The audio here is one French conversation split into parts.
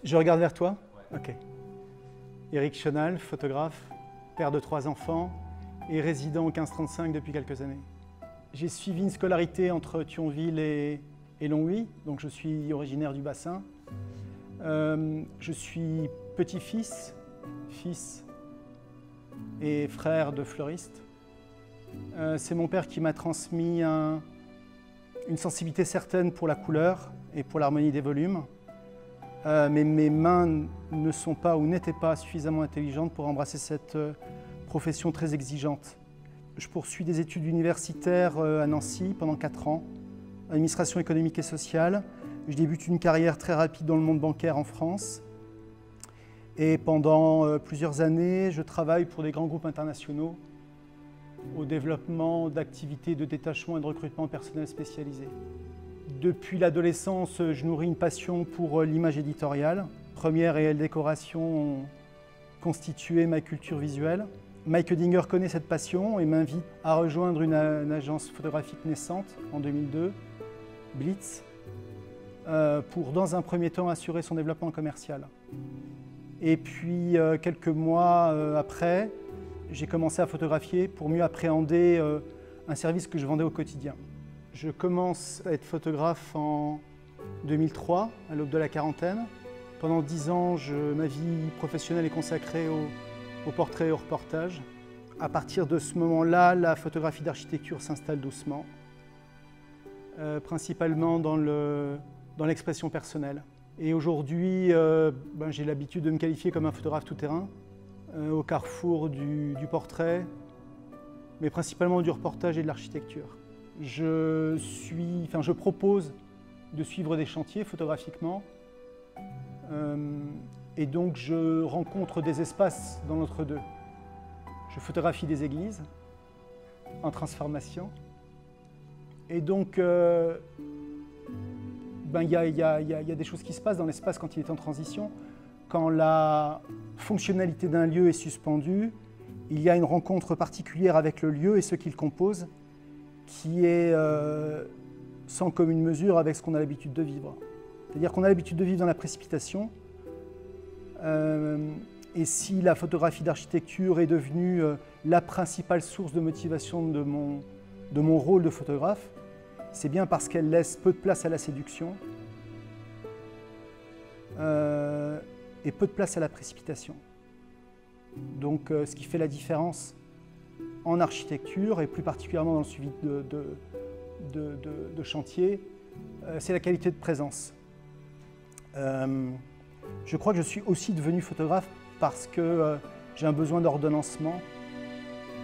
Je regarde vers toi? Ouais. Ok. Éric Chenal, photographe, père de 3 enfants et résident au 1535 depuis quelques années. J'ai suivi une scolarité entre Thionville et Longwy, donc je suis originaire du bassin. Je suis petit-fils, fils et frère de fleuriste. C'est mon père qui m'a transmis une sensibilité certaine pour la couleur et pour l'harmonie des volumes. Mais mes mains ne sont pas ou n'étaient pas suffisamment intelligentes pour embrasser cette profession très exigeante. Je poursuis des études universitaires à Nancy pendant 4 ans, administration économique et sociale. Je débute une carrière très rapide dans le monde bancaire en France. Et pendant plusieurs années, je travaille pour des grands groupes internationaux au développement d'activités de détachement et de recrutement personnel spécialisé. Depuis l'adolescence, je nourris une passion pour l'image éditoriale. Première et réelle décoration ont constitué ma culture visuelle. Mike Oettinger connaît cette passion et m'invite à rejoindre une agence photographique naissante en 2002, Blitz, pour dans un premier temps assurer son développement commercial. Et puis quelques mois après, j'ai commencé à photographier pour mieux appréhender un service que je vendais au quotidien. Je commence à être photographe en 2003, à l'aube de la quarantaine. Pendant 10 ans, ma vie professionnelle est consacrée au portrait et au reportage. À partir de ce moment-là, la photographie d'architecture s'installe doucement, principalement dans l'expression personnelle. Et aujourd'hui, j'ai l'habitude de me qualifier comme un photographe tout-terrain, au carrefour du portrait, mais principalement du reportage et de l'architecture. Je propose de suivre des chantiers photographiquement, et donc je rencontre des espaces dans l'entre-deux. Je photographie des églises en transformation, et donc il y a des choses qui se passent dans l'espace quand il est en transition. Quand la fonctionnalité d'un lieu est suspendue, il y a une rencontre particulière avec le lieu et ce qu'il compose, qui est sans commune mesure avec ce qu'on a l'habitude de vivre. C'est-à-dire qu'on a l'habitude de vivre dans la précipitation, et si la photographie d'architecture est devenue la principale source de motivation de mon rôle de photographe, c'est bien parce qu'elle laisse peu de place à la séduction et peu de place à la précipitation. Donc ce qui fait la différence en architecture, et plus particulièrement dans le suivi de chantier, c'est la qualité de présence. Je crois que je suis aussi devenu photographe parce que j'ai un besoin d'ordonnancement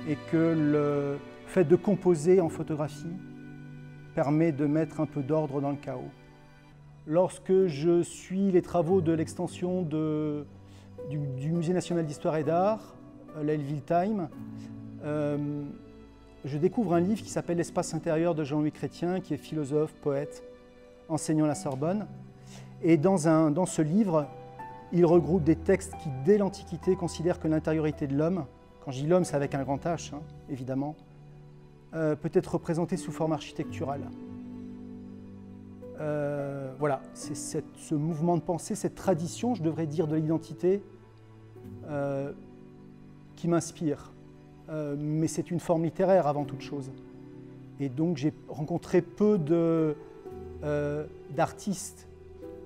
et que le fait de composer en photographie permet de mettre un peu d'ordre dans le chaos. Lorsque je suis les travaux de l'extension du Musée national d'histoire et d'art, l'Elville Time, je découvre un livre qui s'appelle L'espace intérieur de Jean-Louis Chrétien, qui est philosophe, poète, enseignant à la Sorbonne. Et dans ce livre, il regroupe des textes qui, dès l'Antiquité, considèrent que l'intériorité de l'homme, quand je dis l'homme, c'est avec un grand H, évidemment, peut être représentée sous forme architecturale. Voilà, c'est ce mouvement de pensée, cette tradition, je devrais dire, de l'identité qui m'inspire. Mais c'est une forme littéraire avant toute chose. Et donc j'ai rencontré peu d'artistes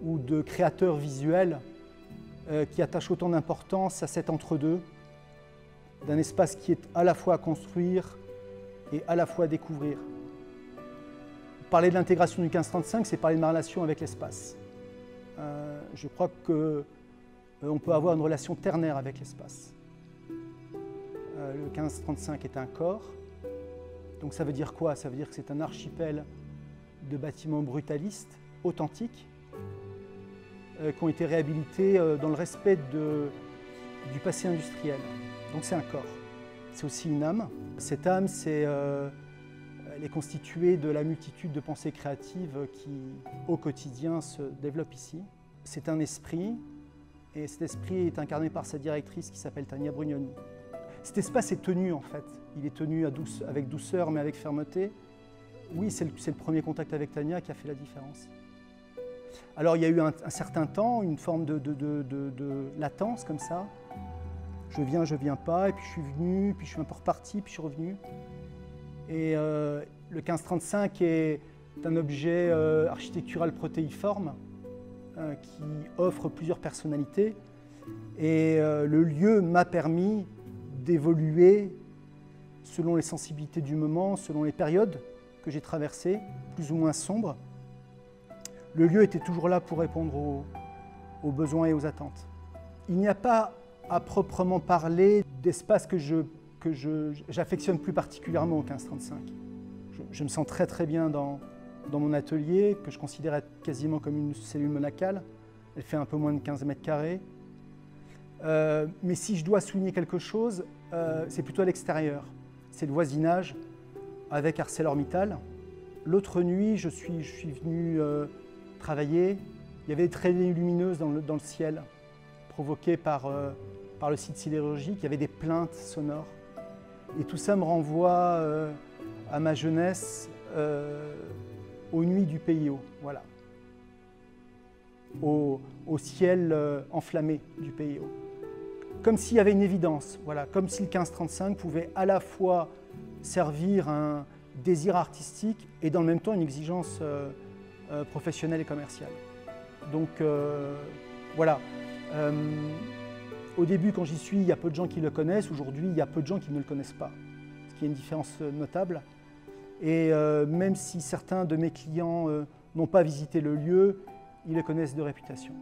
ou de créateurs visuels qui attachent autant d'importance à cet entre-deux, d'un espace qui est à la fois à construire et à la fois à découvrir. Parler de l'intégration du 1535, c'est parler de ma relation avec l'espace. Je crois qu'on peut avoir une relation ternaire avec l'espace. Le 1535 est un corps, donc ça veut dire quoi? Ça veut dire que c'est un archipel de bâtiments brutalistes, authentiques, qui ont été réhabilités dans le respect du passé industriel. Donc c'est un corps. C'est aussi une âme. Cette âme, elle est constituée de la multitude de pensées créatives qui, au quotidien, se développent ici. C'est un esprit, et cet esprit est incarné par sa directrice qui s'appelle Tania Brugnoni. Cet espace est tenu, en fait. Il est tenu avec douceur, mais avec fermeté. Oui, c'est le premier contact avec Tania qui a fait la différence. Alors il y a eu un certain temps, une forme de latence comme ça. Je viens pas, et puis je suis venu, puis je suis un peu reparti, puis je suis revenu. Et le 1535 est un objet architectural protéiforme qui offre plusieurs personnalités. Et le lieu m'a permis d'évoluer selon les sensibilités du moment, selon les périodes que j'ai traversées, plus ou moins sombres. Le lieu était toujours là pour répondre aux besoins et aux attentes. Il n'y a pas à proprement parler d'espace que j'affectionne plus particulièrement au 1535. Je me sens très très bien dans mon atelier, que je considère être quasiment comme une cellule monacale. Elle fait un peu moins de 15 mètres carrés. Mais si je dois souligner quelque chose, c'est plutôt à l'extérieur. C'est le voisinage avec ArcelorMittal. L'autre nuit, je suis venu travailler. Il y avait des traînées lumineuses dans le ciel, provoquées par le site sidérurgique. Il y avait des plaintes sonores. Et tout ça me renvoie à ma jeunesse, aux nuits du PIO, voilà. Au ciel enflammé du PIO. Comme s'il y avait une évidence, voilà, comme si le 1535 pouvait à la fois servir un désir artistique et dans le même temps une exigence professionnelle et commerciale. Donc voilà. Au début, quand j'y suis, il y a peu de gens qui le connaissent. Aujourd'hui, il y a peu de gens qui ne le connaissent pas, ce qui est une différence notable. Et même si certains de mes clients n'ont pas visité le lieu, ils le connaissent de réputation.